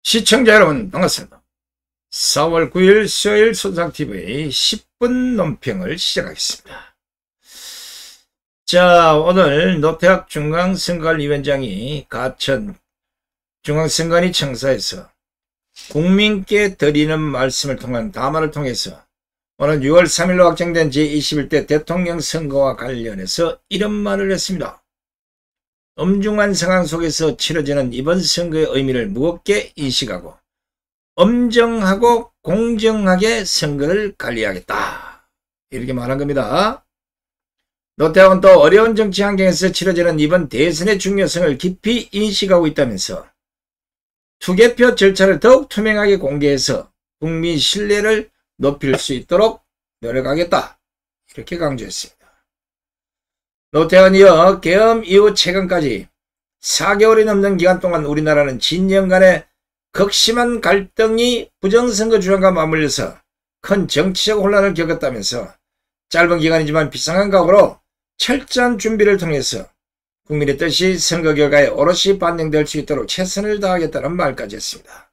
시청자 여러분 반갑습니다. 4월 9일 수요일 손상TV 10분 논평을 시작하겠습니다. 자, 오늘 노태학 중앙선관위원장이 가천 중앙선관위 청사에서 국민께 드리는 말씀을 통한 담화를 통해서 오늘 6월 3일로 확정된 제21대 대통령 선거와 관련해서 이런 말을 했습니다. 엄중한 상황 속에서 치러지는 이번 선거의 의미를 무겁게 인식하고 엄정하고 공정하게 선거를 관리하겠다. 이렇게 말한 겁니다. 노태학은 또 어려운 정치 환경에서 치러지는 이번 대선의 중요성을 깊이 인식하고 있다면서 투개표 절차를 더욱 투명하게 공개해서 국민 신뢰를 높일 수 있도록 노력하겠다. 이렇게 강조했습니다. 노태학은 이어 계엄 이후 최근까지 4개월이 넘는 기간 동안 우리나라는 진영 간의 극심한 갈등이 부정선거 주장과 맞물려서 큰 정치적 혼란을 겪었다면서 짧은 기간이지만 비상한 각오로 철저한 준비를 통해서 국민의 뜻이 선거 결과에 오롯이 반영될 수 있도록 최선을 다하겠다는 말까지 했습니다.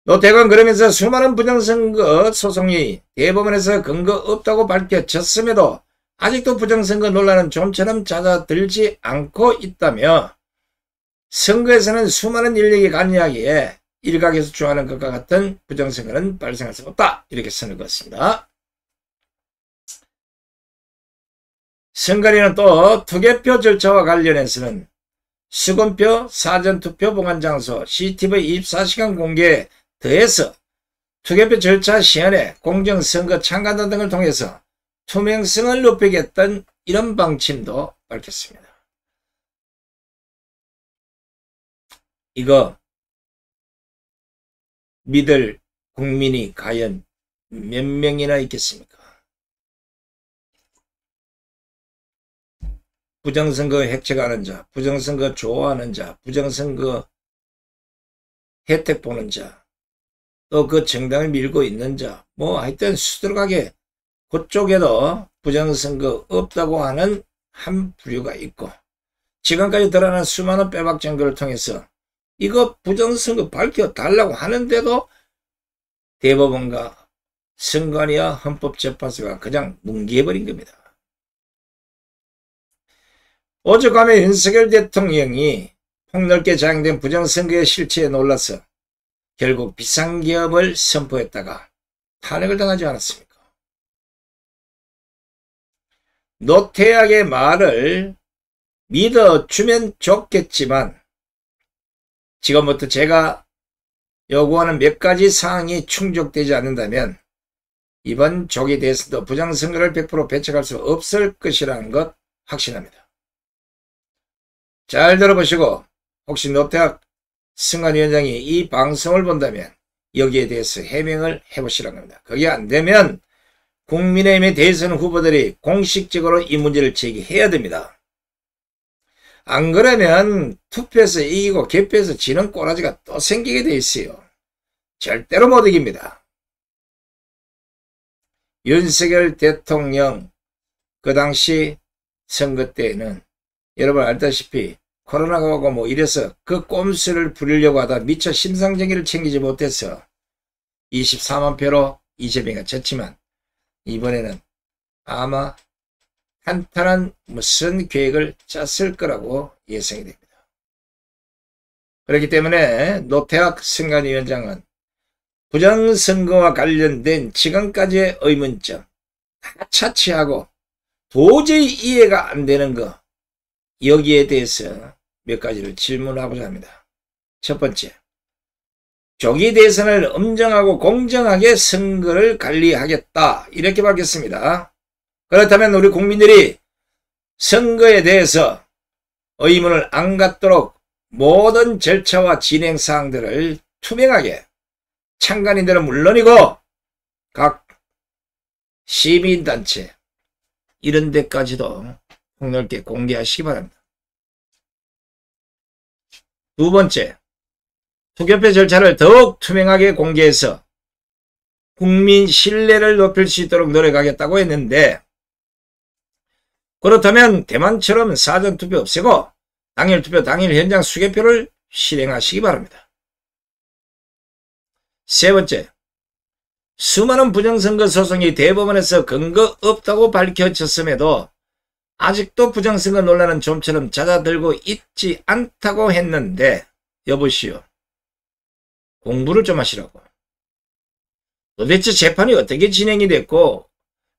노태학은 그러면서 수많은 부정선거 소송이 대법원에서 근거 없다고 밝혀졌음에도 아직도 부정선거 논란은 좀처럼 잦아들지 않고 있다며 선거에서는 수많은 인력이 관여하기에 일각에서 주장하는 것과 같은 부정선거는 발생할 수 없다. 이렇게 선을 그었습니다. 선관위는 또 투개표 절차와 관련해서는 수검표, 사전투표 보관장소, CCTV 24시간 공개에 더해서 투개표 절차 시연에 공정선거 참가단 등을 통해서 투명성을 높이겠다는 이런 방침도 밝혔습니다. 이거 믿을 국민이 과연 몇 명이나 있겠습니까? 부정선거 획책하는 자, 부정선거 좋아하는 자, 부정선거 혜택 보는 자, 또 그 정당을 밀고 있는 자, 뭐 하여튼 수두룩하게 그쪽에도 부정선거 없다고 하는 한 부류가 있고 지금까지 드러난 수많은 빼박 증거를 통해서 이거 부정선거 밝혀달라고 하는데도 대법원과 선관위와 헌법재판소가 그냥 뭉개버린 겁니다. 오죽하면 윤석열 대통령이 폭넓게 장악된 부정선거의 실체에 놀라서 결국 비상계엄을 선포했다가 탄핵을 당하지 않았습니까? 노태학의 말을 믿어주면 좋겠지만 지금부터 제가 요구하는 몇 가지 사항이 충족되지 않는다면 이번 조기 대선도 부정선거를 100% 배척할 수 없을 것이라는 것 확신합니다. 잘 들어보시고 혹시 노태학 선관위원장이 이 방송을 본다면 여기에 대해서 해명을 해보시라는 겁니다. 그게 안되면 국민의힘의 대선 후보들이 공식적으로 이 문제를 제기해야 됩니다. 안 그러면 투표에서 이기고 개표에서 지는 꼬라지가 또 생기게 돼 있어요. 절대로 못 이깁니다. 윤석열 대통령 그 당시 선거 때에는 여러분 알다시피 코로나가 오고 뭐 이래서 그 꼼수를 부리려고 하다 미처 심상정의를 챙기지 못해서 24만 표로 이재명이 졌지만 이번에는 아마 탄탄한 무슨 계획을 짰을 거라고 예상이 됩니다. 그렇기 때문에 노태학 선관위원장은 부정선거와 관련된 지금까지의 의문점 다 차치하고 도저히 이해가 안 되는 거 여기에 대해서 몇 가지를 질문하고자 합니다. 첫 번째, 조기 대선을 엄정하고 공정하게 선거를 관리하겠다 이렇게 밝혔습니다. 그렇다면 우리 국민들이 선거에 대해서 의문을 안 갖도록 모든 절차와 진행사항들을 투명하게 참관인들은 물론이고 각 시민단체 이런 데까지도 폭넓게 공개하시기 바랍니다. 두 번째, 투개표 절차를 더욱 투명하게 공개해서 국민 신뢰를 높일 수 있도록 노력하겠다고 했는데 그렇다면 대만처럼 사전투표 없애고 당일투표 당일 현장 수개표를 실행하시기 바랍니다. 세 번째, 수많은 부정선거 소송이 대법원에서 근거 없다고 밝혀졌음에도 아직도 부정선거 논란은 좀처럼 잦아들고 있지 않다고 했는데 여보시오. 공부를 좀 하시라고. 도대체 재판이 어떻게 진행이 됐고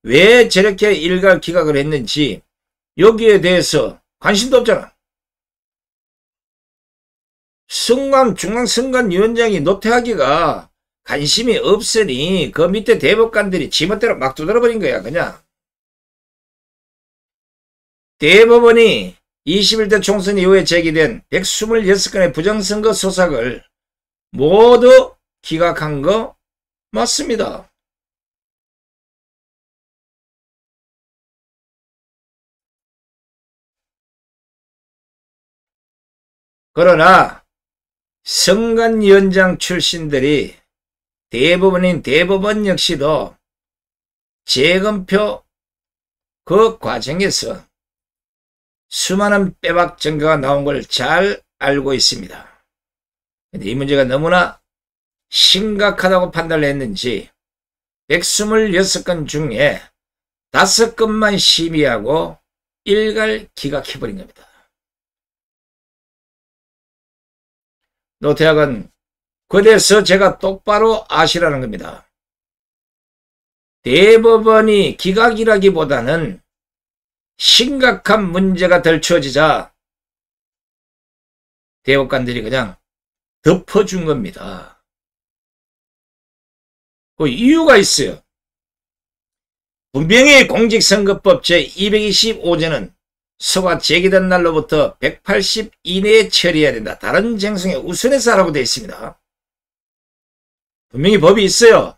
왜 저렇게 일각기각을 했는지 여기에 대해서 관심도 없잖아. 중앙선관위원장이 노태하기가 관심이 없으니 그 밑에 대법관들이 지멋대로 막 두드려버린 거야. 그냥. 대법원이 21대 총선 이후에 제기된 126건의 부정선거 소송을 모두 기각한 거 맞습니다. 그러나 선관위원장 출신들이 대법원인 대법원 역시도 재검표 그 과정에서 수많은 빼박 증거가 나온 걸 잘 알고 있습니다. 근데 이 문제가 너무나 심각하다고 판단을 했는지 126건 중에 5건만 심의하고 일괄 기각해버린 겁니다. 노태학은 그래서 제가 똑바로 아시라는 겁니다. 대법원이 기각이라기보다는 심각한 문제가 덜쳐지자 대법관들이 그냥 덮어준 겁니다. 그 이유가 있어요. 분명히 공직선거법 제225조는 소가 제기된 날로부터 180 이내에 처리해야 된다. 다른 쟁송에 우선해서 하라고 되어 있습니다. 분명히 법이 있어요.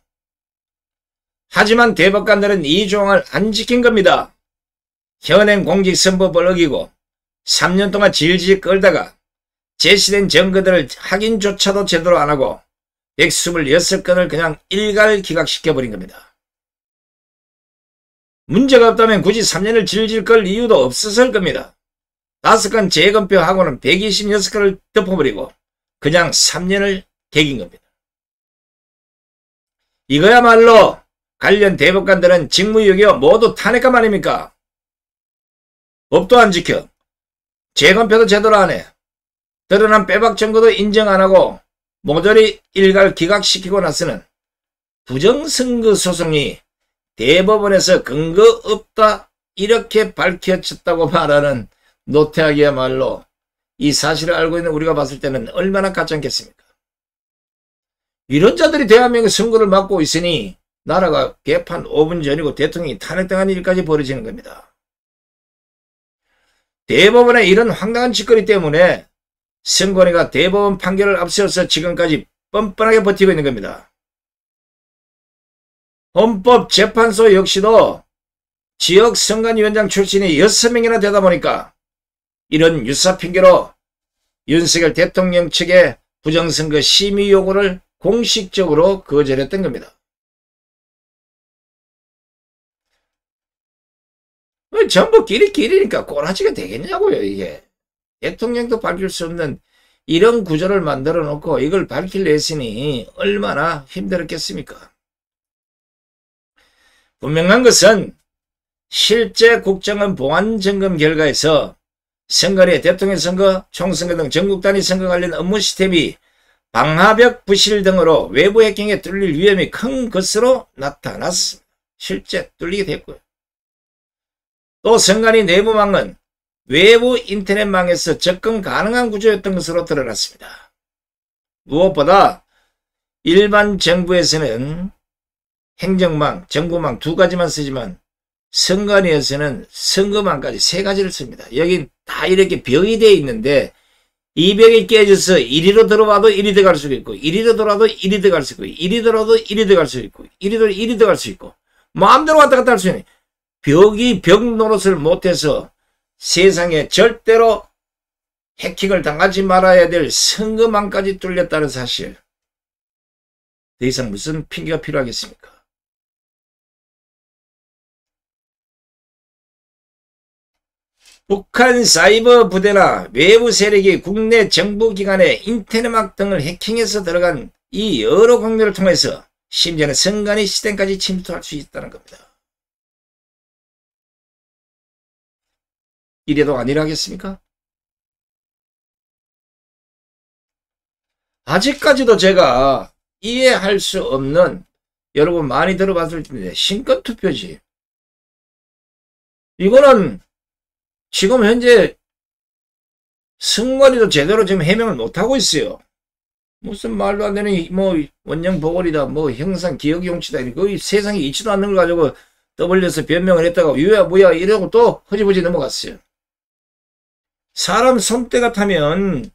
하지만 대법관들은 이 조항을 안 지킨 겁니다. 현행 공직선거법을 어기고 3년 동안 질질 끌다가 제시된 증거들을 확인조차도 제대로 안 하고 126건을 그냥 일괄 기각시켜버린 겁니다. 문제가 없다면 굳이 3년을 질질 끌 이유도 없었을 겁니다. 5건 재검표하고는 126건을 덮어버리고 그냥 3년을 개긴 겁니다. 이거야말로 관련 대법관들은 직무유기와 모두 탄핵감 아닙니까? 법도 안 지켜. 재검표도 제대로 안 해. 드러난 빼박 증거도 인정 안 하고 모조리 일괄 기각시키고 나서는 부정선거 소송이 대법원에서 근거 없다 이렇게 밝혀졌다고 말하는 노태학이야말로 이 사실을 알고 있는 우리가 봤을 때는 얼마나 가짜겠습니까? 이런 자들이 대한민국 선거를 맡고 있으니 나라가 개판 5분 전이고 대통령이 탄핵당하는 일까지 벌어지는 겁니다. 대법원의 이런 황당한 짓거리 때문에 선관위가 대법원 판결을 앞세워서 지금까지 뻔뻔하게 버티고 있는 겁니다. 헌법재판소 역시도 지역 선관위원장 출신이 6명이나 되다 보니까 이런 유사 핑계로 윤석열 대통령 측의 부정선거 심의 요구를 공식적으로 거절했던 겁니다. 전부 끼리끼리니까 꼬라지가 되겠냐고요. 이게 대통령도 밝힐 수 없는 이런 구조를 만들어 놓고 이걸 밝히려 했으니 얼마나 힘들었겠습니까? 분명한 것은 실제 국정원 보안점검 결과에서 선거리 대통령 선거, 총선거 등 전국 단위 선거 관련 업무 시스템이 방화벽 부실 등으로 외부 해킹에 뚫릴 위험이 큰 것으로 나타났습니다. 실제 뚫리게 됐고요. 또 선관위 내부망은 외부 인터넷망에서 접근 가능한 구조였던 것으로 드러났습니다. 무엇보다 일반 정부에서는 행정망, 정부망 두 가지만 쓰지만 선관위에서는 선거망까지 세 가지를 씁니다. 여긴 다 이렇게 벽이 되어 있는데 이 벽이 깨져서 이리로 들어와도 이리 들어갈 수 있고 이리로 들어와도 이리 들어갈 수 있고 이리 들어와도 이리 들어갈 수 있고 이리 들어갈 수 있고 마음대로 왔다 갔다 할 수 있는 벽이 벽 노릇을 못해서 세상에 절대로 해킹을 당하지 말아야 될 선거망까지 뚫렸다는 사실. 더 이상 무슨 핑계가 필요하겠습니까? 북한 사이버 부대나 외부 세력이 국내 정부기관의 인터넷망 등을 해킹해서 들어간 이 여러 공격을 통해서 심지어는 선관위 시스템까지 침투할 수 있다는 겁니다. 이래도 아니라겠습니까? 아직까지도 제가 이해할 수 없는, 여러분 많이 들어봤을 텐데, 신권투표지. 이거는 지금 현재 선관위도 제대로 지금 해명을 못하고 있어요. 무슨 말도 안 되는 뭐 원령보궐이다, 뭐 형상기억용치다, 거의 세상에 있지도 않는 걸 가지고 떠벌려서 변명을 했다가 유야 뭐야 이러고 또 허지부지 넘어갔어요. 사람 손때가 타면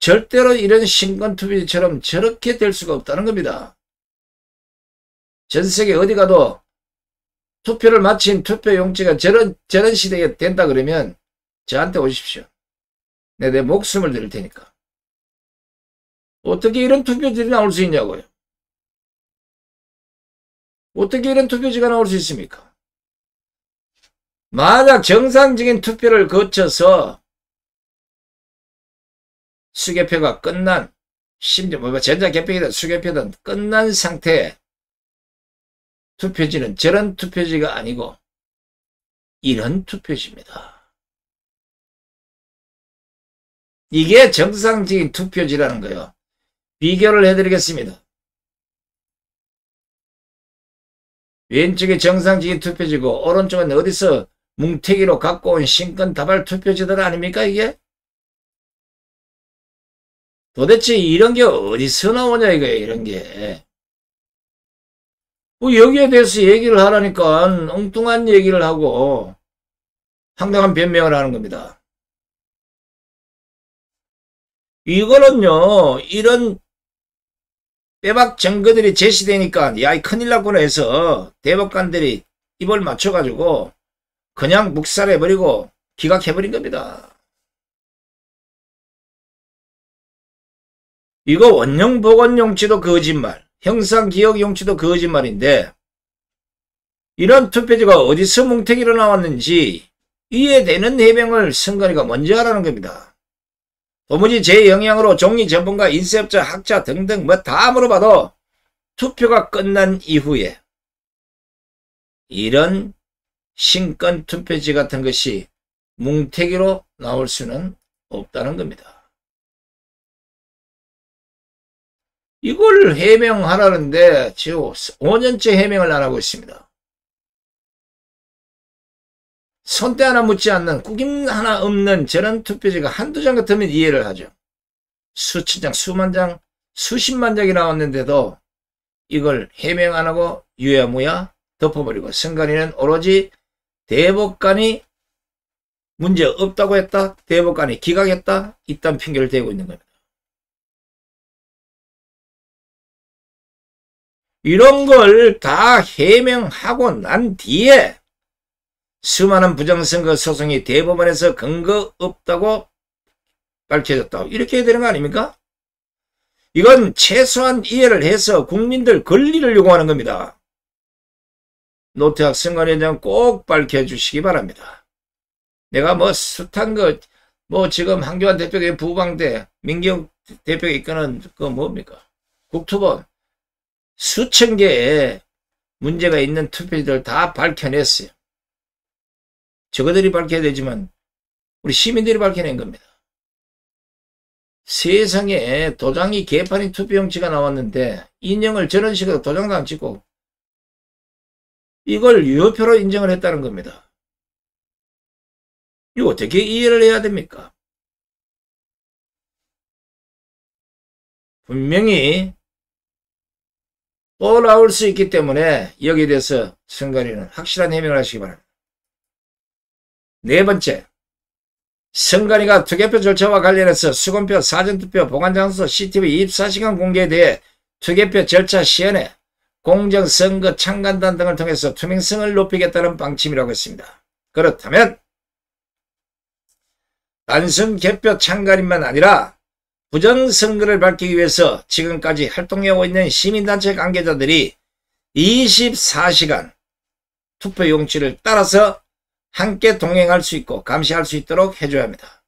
절대로 이런 신권투표처럼 저렇게 될 수가 없다는 겁니다. 전세계 어디 가도 투표를 마친 투표용지가 저런 시대가 된다 그러면 저한테 오십시오. 내 목숨을 드릴 테니까. 어떻게 이런 투표지가 나올 수 있냐고요. 어떻게 이런 투표지가 나올 수 있습니까? 만약 정상적인 투표를 거쳐서 수개표가 끝난, 심지어 뭐 전자개표이든 수개표든 끝난 상태에 투표지는 저런 투표지가 아니고 이런 투표지입니다. 이게 정상적인 투표지라는 거예요. 비교를 해드리겠습니다. 왼쪽이 정상적인 투표지고 오른쪽은 어디서 뭉태기로 갖고 온 신권 다발 투표지들 아닙니까 이게? 도대체 이런 게 어디서 나오냐 이거예요. 이런 게. 뭐 여기에 대해서 얘기를 하라니까 엉뚱한 얘기를 하고 황당한 변명을 하는 겁니다. 이거는요, 이런 빼박 증거들이 제시되니까 야, 큰일 났구나 해서 대법관들이 입을 맞춰가지고 그냥 묵살해버리고 기각해버린 겁니다. 이거 원형보건용지도 거짓말, 형상기억용지도 거짓말인데 이런 투표지가 어디서 뭉태기로 나왔는지 이해되는 해명을 선관위가 먼저 하라는 겁니다. 도무지 제 영향으로 종이 전문가, 인쇄업자, 학자 등등 뭐 다 물어봐도 투표가 끝난 이후에 이런 신권 투표지 같은 것이 뭉태기로 나올 수는 없다는 겁니다. 이걸 해명하라는데 지금 5년째 해명을 안 하고 있습니다. 손때 하나 묻지 않는, 꾸김 하나 없는 저런 투표지가 한두 장 같으면 이해를 하죠. 수천 장, 수만 장, 수십만 장이 나왔는데도 이걸 해명 안 하고 유야무야 덮어버리고 선관위는 오로지 대법관이 문제 없다고 했다, 대법관이 기각했다, 이딴 핑계를 대고 있는 겁니다. 이런 걸 다 해명하고 난 뒤에 수많은 부정선거 소송이 대법원에서 근거 없다고 밝혀졌다. 이렇게 해야 되는 거 아닙니까? 이건 최소한 이해를 해서 국민들 권리를 요구하는 겁니다. 노태학 선관위원장 꼭 밝혀주시기 바랍니다. 내가 뭐 숱한 거, 뭐 지금 한교안 대표가 부방대, 민경 대표가 이끄는 그 뭡니까? 국토본 수천 개의 문제가 있는 투표지들 다 밝혀냈어요. 저거들이 밝혀야 되지만 우리 시민들이 밝혀낸 겁니다. 세상에 도장이 개판인 투표용지가 나왔는데 인형을 저런 식으로 도장도 안 찍고 이걸 유효표로 인정을 했다는 겁니다. 이거 어떻게 이해를 해야 됩니까? 분명히 또 나올 수 있기 때문에 여기에 대해서 선관위는 확실한 해명을 하시기 바랍니다. 네 번째, 선관위가 투개표 절차와 관련해서 수검표, 사전투표, 보관장소, CCTV 24시간 공개에 대해 투개표 절차 시연에 공정선거 참관단 등을 통해서 투명성을 높이겠다는 방침이라고 했습니다. 그렇다면 단순 개표 참관인만 아니라 부정선거를 밝히기 위해서 지금까지 활동해오고 있는 시민단체 관계자들이 24시간 투표용지를 따라서 함께 동행할 수 있고 감시할 수 있도록 해줘야 합니다.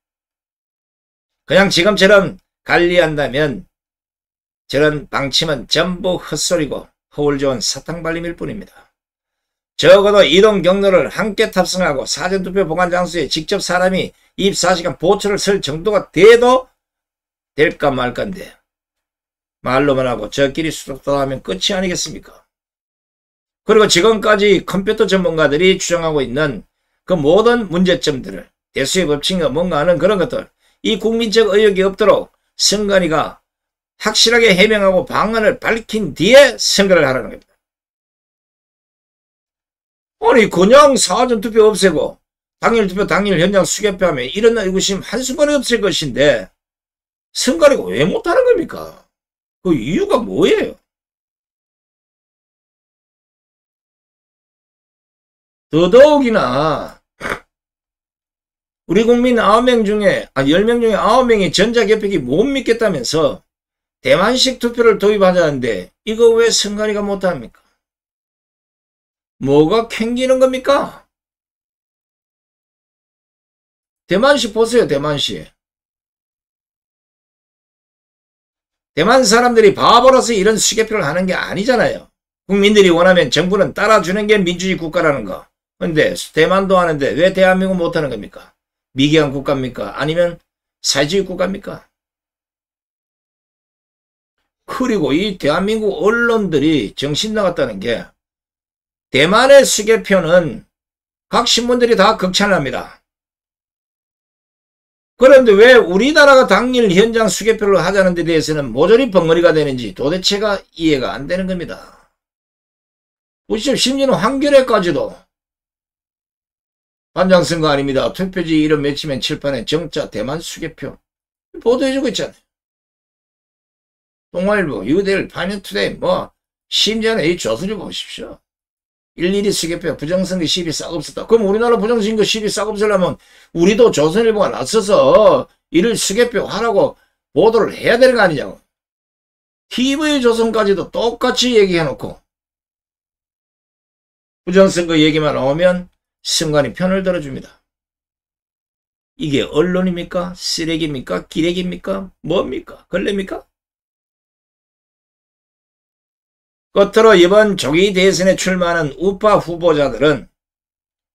그냥 지금처럼 관리한다면 저런 방침은 전부 헛소리고 허울 좋은 사탕발림일 뿐입니다. 적어도 이동 경로를 함께 탑승하고 사전투표 보관 장소에 직접 사람이 24시간 보초를 설 정도가 돼도 될까 말까인데 말로만 하고 저끼리 수덕하면 끝이 아니겠습니까? 그리고 지금까지 컴퓨터 전문가들이 주장하고 있는 그 모든 문제점들을 대수의 법칙과 뭔가 하는 그런 것들, 이 국민적 의혹이 없도록 선관위가 확실하게 해명하고 방안을 밝힌 뒤에 선거를 하라는 겁니다. 아니 그냥 사전투표 없애고 당일투표 당일 현장 수개표하면 이런 의구심 한순간에 없을 것인데 선관위가 왜 못하는 겁니까? 그 이유가 뭐예요? 더더욱이나 우리 국민 9명 중에 10명 중에 9명이 전자개표기 못 믿겠다면서 대만식 투표를 도입하자는데 이거 왜 선관위가 못합니까? 뭐가 캥기는 겁니까? 대만식 보세요. 대만식. 대만 사람들이 바보라서 이런 수개표를 하는 게 아니잖아요. 국민들이 원하면 정부는 따라주는 게 민주주의 국가라는 거. 근데 대만도 하는데 왜 대한민국 못하는 겁니까? 미개한 국가입니까? 아니면 사회주의 국가입니까? 그리고 이 대한민국 언론들이 정신 나갔다는 게 대만의 수개표는 각 신문들이 다 극찬합니다. 그런데 왜 우리나라가 당일 현장 수개표를 하자는 데 대해서는 모조리 벙어리가 되는지 도대체가 이해가 안 되는 겁니다. 보시죠. 심지어는 한겨레까지도 반장선거 아닙니다. 투표지 이름 외치면 칠판에 정자 대만 수개표 보도해주고 있잖아요. 동아일보, 유대일, 파이낸투데이 뭐 심지어는 이 조선일보 보십시오. 일일이 수개표 부정선거 시비 싹 없었다. 그럼 우리나라 부정선거 시비 싹 없으려면 우리도 조선일보가 나서서 이를 수개표 하라고 보도를 해야 되는 거 아니냐고. TV조선까지도 똑같이 얘기해놓고 부정선거 얘기만 나오면 선관위 편을 들어줍니다. 이게 언론입니까? 쓰레기입니까? 기레기입니까? 뭡니까? 걸레입니까? 끝으로 이번 조기 대선에 출마하는 우파 후보자들은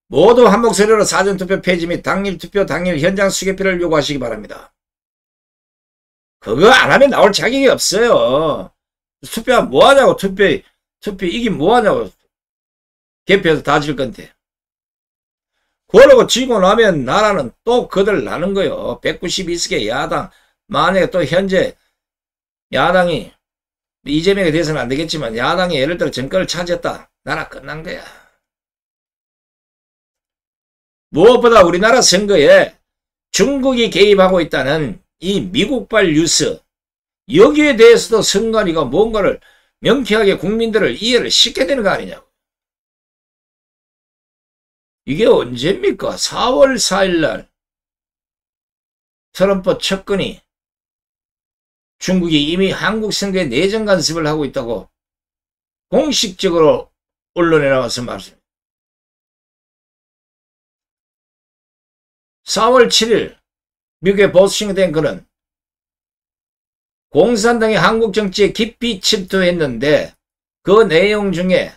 모두 한 목소리로 사전투표 폐지 및 당일투표 당일 현장 수개표를 요구하시기 바랍니다. 그거 안 하면 나올 자격이 없어요. 투표 뭐하냐고. 투표 이긴 뭐하냐고. 개표해서 다 질 건데. 그러고 지고 나면 나라는 또 그들 나는 거요. 192석의 야당. 만약에 또 현재 야당이 이재명에 대해서는 안 되겠지만 야당이 예를 들어 정권을 차지했다. 나라 끝난 거야. 무엇보다 우리나라 선거에 중국이 개입하고 있다는 이 미국발 뉴스, 여기에 대해서도 선관위가 뭔가를 명쾌하게 국민들을 이해를 시켜야 되는 거 아니냐고. 이게 언제입니까? 4월 4일날 트럼프 측근이 중국이 이미 한국 선거에 내정 간섭을 하고 있다고 공식적으로 언론에 나와서 말씀합니다. 4월 7일 미국의 보스싱크탱크는 공산당이 한국 정치에 깊이 침투했는데 그 내용 중에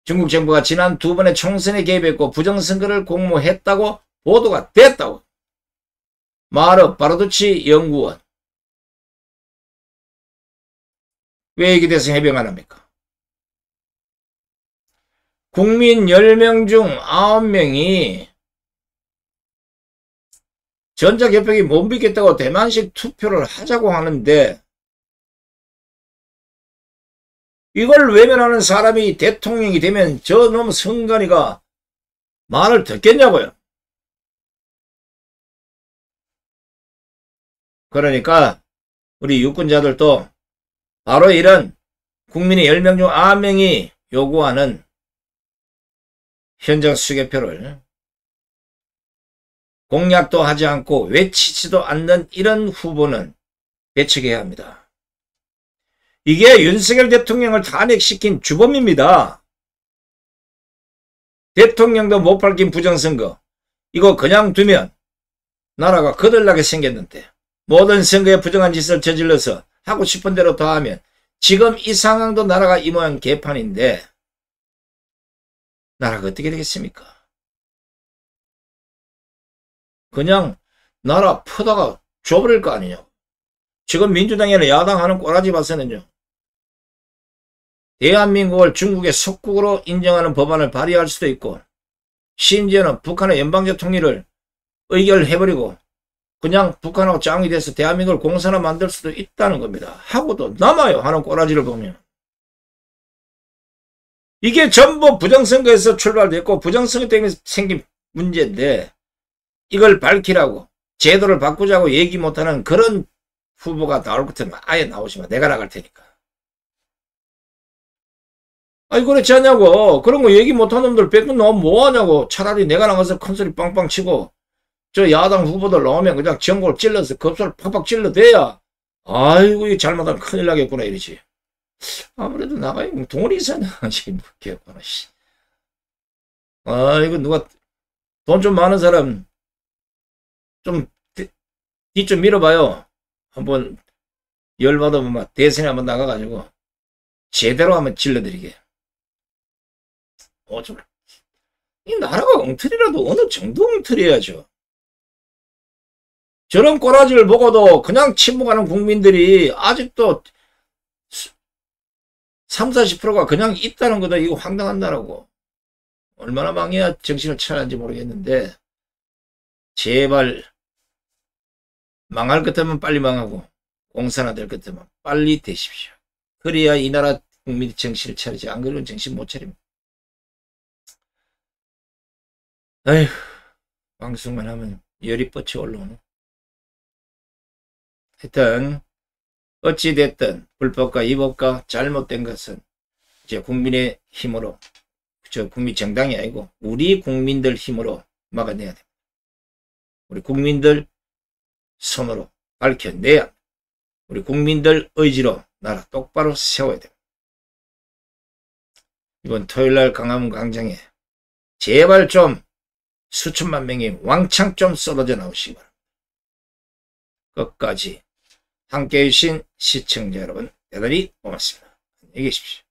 중국 정부가 지난 2번의 총선에 개입했고 부정선거를 공모했다고 보도가 됐다고. 마르 바르두치 연구원. 왜 이게 대해서 해명 안 합니까? 국민 10명 중 9명이 전자개표기 못 믿겠다고 대만식 투표를 하자고 하는데 이걸 외면하는 사람이 대통령이 되면 저놈 선관위가 말을 듣겠냐고요. 그러니까 우리 유권자들도 바로 이런 국민의 10명 중 9명이 요구하는 현장 수개표를 공약도 하지 않고 외치지도 않는 이런 후보는 배척해야 합니다. 이게 윤석열 대통령을 탄핵시킨 주범입니다. 대통령도 못 밝힌 부정선거, 이거 그냥 두면 나라가 거들나게 생겼는데 모든 선거에 부정한 짓을 저질러서 하고 싶은 대로 다 하면 지금 이 상황도 나라가 이 모양 개판인데 나라가 어떻게 되겠습니까? 그냥 나라 퍼다가 줘버릴 거 아니냐. 지금 민주당이나 야당하는 꼬라지 봐서는요, 대한민국을 중국의 속국으로 인정하는 법안을 발의할 수도 있고 심지어는 북한의 연방제 통일을 의결해버리고 그냥 북한하고 짱이 돼서 대한민국을 공산화 만들 수도 있다는 겁니다. 하고도 남아요, 하는 꼬라지를 보면. 이게 전부 부정선거에서 출발됐고 부정선거 때문에 생긴 문제인데 이걸 밝히라고 제도를 바꾸자고 얘기 못하는 그런 후보가 나올 것 같으면 아예 나오지 마. 내가 나갈 테니까. 아니 그렇지 않냐고. 그런 거 얘기 못하는 놈들 뺏고 나오면 뭐하냐고. 차라리 내가 나가서 큰소리 빵빵 치고 저 야당 후보들 나오면 그냥 전골 찔러서 겁소를 팍팍 찔러대야 아이고 이거 잘못하면 큰일 나겠구나 이러지. 아무래도 나가야 돈이 있어야 지금 겠구나. 아이고 누가 돈 좀 많은 사람 좀 뒤 좀 밀어봐요. 한번 열받으면 막 대선에 한번 나가가지고 제대로 한번 질러드리게. 좀 이 나라가 엉터리라도 어느 정도 엉터리해야죠. 저런 꼬라지를 보고도 그냥 침묵하는 국민들이 아직도 30~40%가 그냥 있다는 거다. 이거 황당한다라고. 얼마나 망해야 정신을 차려야지 모르겠는데 제발 망할 것 같으면 빨리 망하고 공산화 될 것 같으면 빨리 되십시오. 그래야 이 나라 국민이 정신을 차리지. 안 그러면 정신 못 차립니다. 아휴, 방송만 하면 열이 뻗쳐 올라오네. 하여튼 어찌됐든 불법과 위법과 잘못된 것은 이제 국민의 힘으로, 저 국민 정당이 아니고 우리 국민들 힘으로 막아내야 됩니다. 우리 국민들 손으로 밝혀내야 합니다. 우리 국민들 의지로 나라 똑바로 세워야 됩니다. 이번 토요일날 광화문 광장에 제발 좀 수천만 명이 왕창 좀 쏟아져 나오시기 바랍니다. 끝까지 함께해 주신 시청자 여러분 대단히 고맙습니다. 안녕히 계십시오.